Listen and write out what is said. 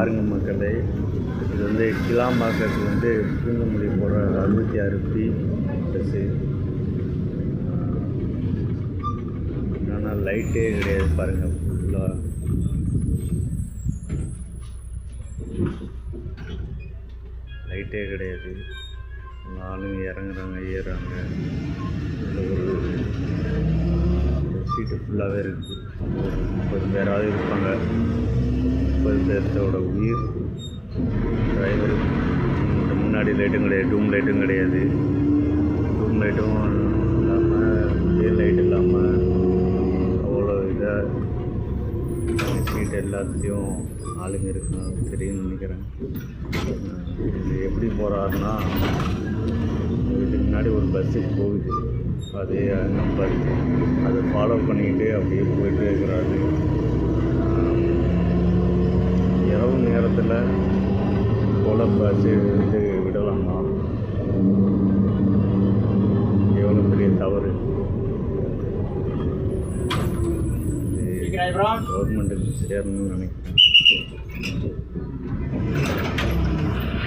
பாருங்கள் மக்களே, இது வந்து கிளாம்பாக்கத்துக்கு வந்து பூந்தமல்லி போகிற 66B பஸ்ஸு. ஆனால் லைட்டே கிடையாது பாருங்கள், ஃபுல்லாக லைட்டே கிடையாது. ஆளுங்க இறங்குறாங்க ஏறுறாங்க. ஒரு சீட்டு ஃபுல்லாகவே இருக்குது. 30 பேராவது இருப்பாங்க. 30 பேர்த்தோட உயிர். டிரைவரு முன்னாடி லைட்டும் கிடையாது, டூம் லைட்டும் கிடையாது. டூம் லைட்டும் இல்லாமல் டே லைட் இல்லாமல் அவ்வளோ இதாக சீட் எல்லாத்துலேயும் ஆளுங்க இருக்குன்னு தெரியும்னு நினைக்கிறேன். இது எப்படி போகிறாருன்னா, இதுக்கு முன்னாடி ஒரு பஸ்ஸு போகுது, அதே நம்பர், அதை ஃபாலோ பண்ணிக்கிட்டு அப்படியே போயிட்டு இருக்கிறாரு. இரவு நேரத்தில் போல பஸ்ஸு வந்து விடலாமா? எவ்வளோ பெரிய தவறு. கவர்மெண்ட்டுக்கு சேரணும்னு நினைக்கிறேன்.